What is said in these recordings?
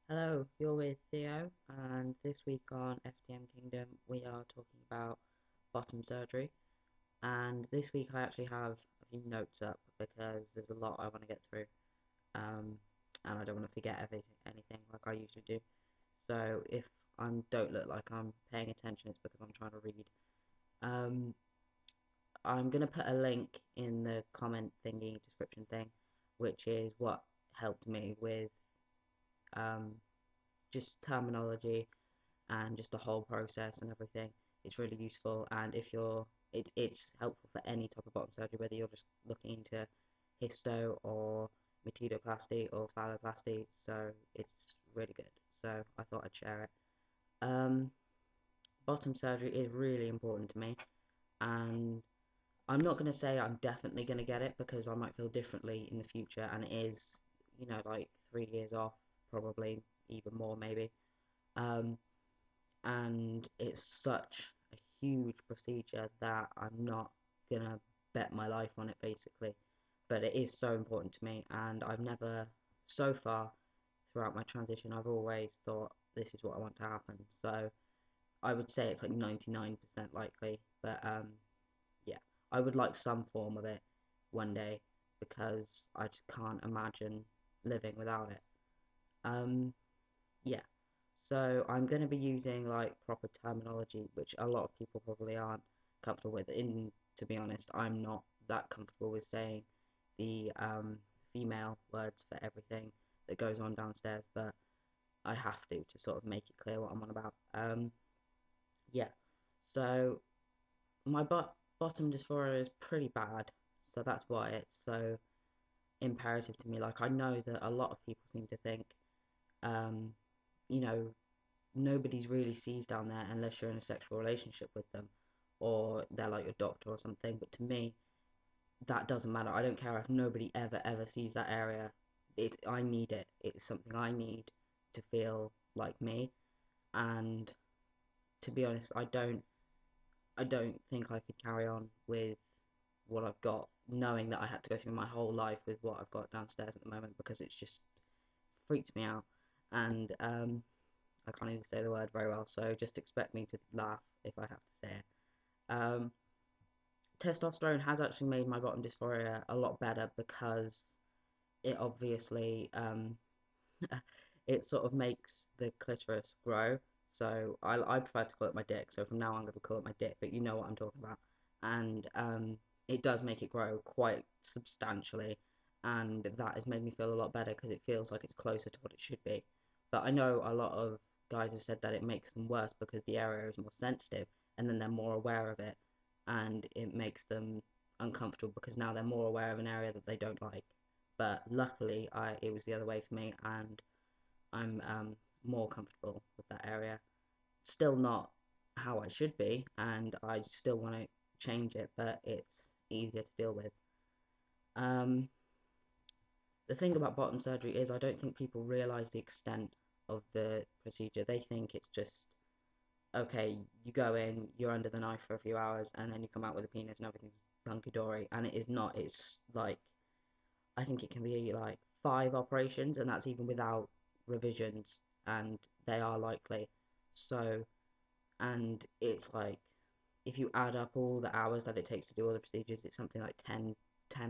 Hello, you're with Theo, and this week on FTMKingdom we are talking about bottom surgery. And this week I actually have a few notes up because there's a lot I want to get through, um, and I don't want to forget anything like I usually do. So if I don't look like I'm paying attention, it's because I'm trying to read. Um, I'm gonna put a link in the comment thingy description thing, which is what helped me with um, just terminology and just the whole process and everything. It's really useful, and if you're it's helpful for any type of bottom surgery, whether you're just looking into histo or metidoplasty or phalloplasty. So it's really good. So I thought I'd share it. Um, Bottom surgery is really important to me, and I'm not going to say I'm definitely going to get it because I might feel differently in the future, and it is, like 3 years off, probably even more maybe. Um, and it's such a huge procedure that I'm not gonna bet my life on it basically. But it is so important to me, and I've never, so far throughout my transition, I've always thought this is what I want to happen. So I would say it's like 99% likely, but yeah, I would like some form of it one day because I just can't imagine living without it. Um, yeah, so I'm going to be using like proper terminology, which a lot of people probably aren't comfortable with. To be honest, I'm not that comfortable with saying the female words for everything that goes on downstairs, but I have to sort of make it clear what I'm on about. Yeah. So my bottom dysphoria is pretty bad, so that's why it's so imperative to me. Like I know that a lot of people seem to think, um, you know, nobody's really sees down there unless you're in a sexual relationship with them or they're like your doctor or something. But to me, that doesn't matter. I don't care if nobody ever sees that area. I need it. It's something I need to feel like me. And to be honest, I don't think I could carry on with what I've got, knowing that I had to go through my whole life with what I've got downstairs at the moment because it's just freaks me out. And I can't even say the word very well, so just expect me to laugh if I have to say it. Testosterone has actually made my bottom dysphoria a lot better because it obviously it sort of makes the clitoris grow. So I prefer to call it my dick. So from now on, I'm going to call it my dick, but you know what I'm talking about. And it does make it grow quite substantially, and that has made me feel a lot better because it feels like it's closer to what it should be. But I know a lot of guys have said that it makes them worse because the area is more sensitive, and then they're more aware of it, and it makes them uncomfortable because now they're more aware of an area that they don't like. But luckily, it was the other way for me, and I'm more comfortable with that area. Still not how I should be, and I still want to change it, but it's easier to deal with. Um, the thing about bottom surgery is I don't think people realize the extent of the procedure. They think it's just okay, you go in, you're under the knife for a few hours, and then you come out with a penis and everything's hunky dory. And it is not. It's like I think it can be like 5 operations, and that's even without revisions, and they are likely. So, and it's like if you add up all the hours that it takes to do all the procedures, it's something like 10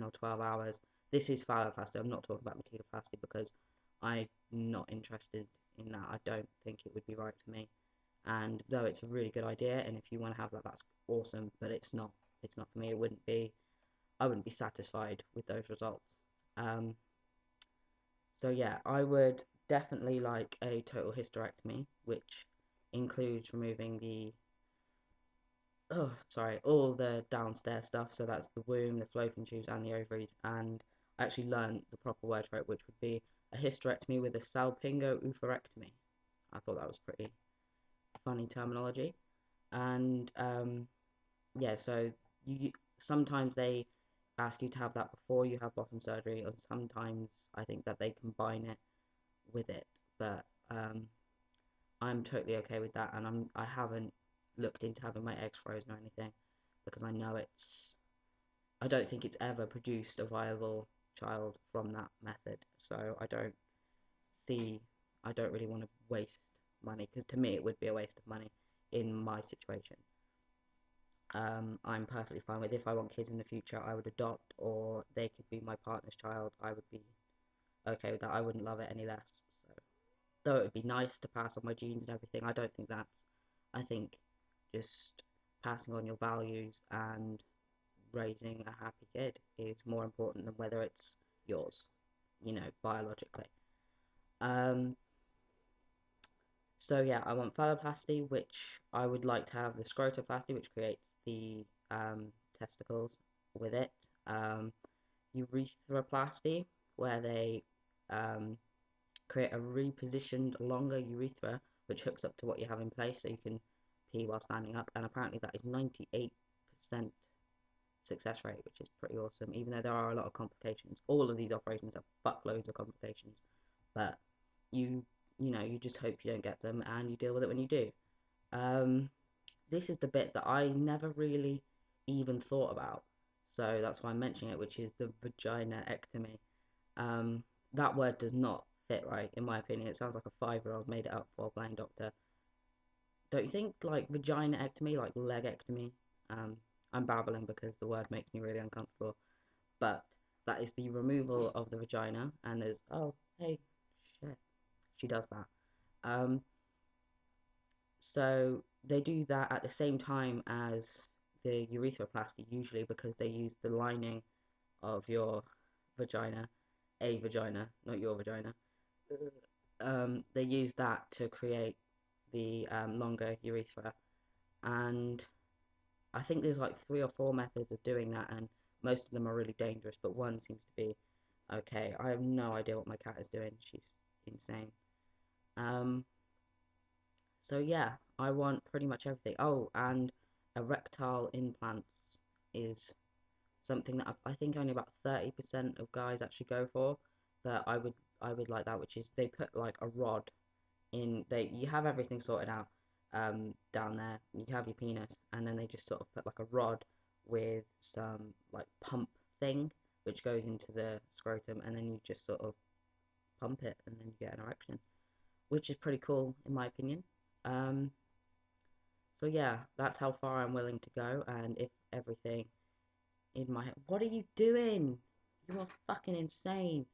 or 12 hours. This is phalloplasty. I'm not talking about metidoplasty because I'm not interested in that. I don't think it would be right for me. And though it's a really good idea, and if you want to have that, that's awesome. But it's not. It's not for me. It wouldn't be. I wouldn't be satisfied with those results. Um, so yeah, I would definitely like a total hysterectomy, which includes removing all the downstairs stuff. So that's the womb, the fallopian tubes, and the ovaries. And I actually learned the proper word for it, which would be a hysterectomy with a salpingo-oophorectomy. I thought that was pretty funny terminology. And yeah, so you sometimes they ask you to have that before you have bottom surgery, and sometimes I think that they combine it with it. But I'm totally okay with that, and I haven't looked into having my eggs frozen or anything because I know I don't think it's ever produced a viable child from that method. So I don't see I don't really want to waste money, because to me it would be a waste of money in my situation. I'm perfectly fine with, if I want kids in the future, I would adopt, or they could be my partner's child. I would be okay with that. I wouldn't love it any less. So, though it would be nice to pass on my genes and everything, I don't think that's. I think just passing on your values and raising a happy kid is more important than whether it's yours, biologically. Um, so yeah, I want phalloplasty, which I would like to have the scrotoplasty, which creates the testicles with it. Urethroplasty, where they create a repositioned longer urethra, which hooks up to what you have in place, so you can pee while standing up. And apparently that is 98% success rate, which is pretty awesome, even though there are a lot of complications. All of these operations have buttloads of complications, but you you just hope you don't get them, and you deal with it when you do. um this is the bit that I never really even thought about, so that's why I'm mentioning it, which is the vagina-ectomy. That word does not fit right, in my opinion. It sounds like a 5-year-old made it up while playing doctor. Don't you think? Like vagina-ectomy, like leg-ectomy. um I'm babbling because the word makes me really uncomfortable, but that is the removal of the vagina. And there's, oh, hey, shit, she does that. um so they do that at the same time as the urethroplasty, usually, because they use the lining of your vagina, a vagina, not your vagina. They use that to create the longer urethra, and I think there's like 3 or 4 methods of doing that, and most of them are really dangerous, but one seems to be okay. I have no idea what my cat is doing. She's insane. Um, so yeah, I want pretty much everything. Oh, and erectile implants is something that I think only about 30% of guys actually go for. That I would like that, which is they put like a rod in. You have everything sorted out down there. You have your penis, and then they just sort of put like a rod with some like pump thing, which goes into the scrotum, and then you just sort of pump it, and then you get an erection, which is pretty cool in my opinion. Um, so yeah, that's how far I'm willing to go, and if everything in my head. What are you doing? You are fucking insane.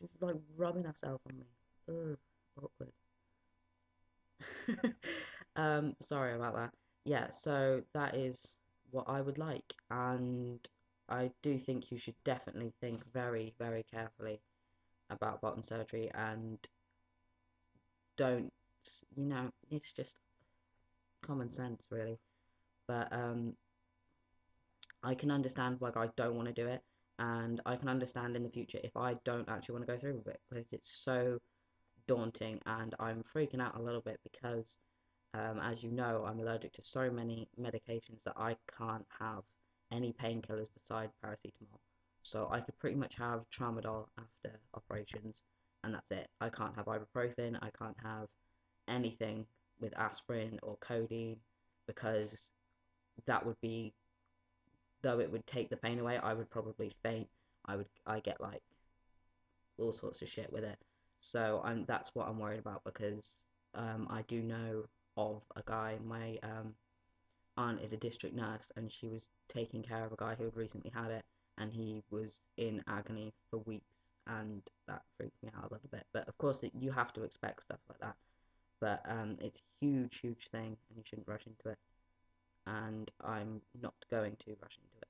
She's like rubbing herself on me. Ugh, awkward. Sorry about that. Yeah, so that is what I would like, and I do think you should definitely think very, very carefully about bottom surgery, and don't, it's just common sense, really. But I can understand why guys don't want to do it, and I can understand in the future if I don't actually want to go through with it, because it's so daunting, and I'm freaking out a little bit because, as you know, I'm allergic to so many medications that I can't have any painkillers beside paracetamol. So I could pretty much have tramadol after operations, and that's it. I can't have ibuprofen, I can't have anything with aspirin or codeine, because that would be, though it would take the pain away, I would probably faint. I get like all sorts of shit with it. So that's what I'm worried about, because I do know of a guy. My aunt is a district nurse, and she was taking care of a guy who had recently had it, and he was in agony for weeks, and that freaked me out a little bit. But of course, you have to expect stuff like that. But it's a huge, huge thing, and you shouldn't rush into it. And I'm not going to rush into it.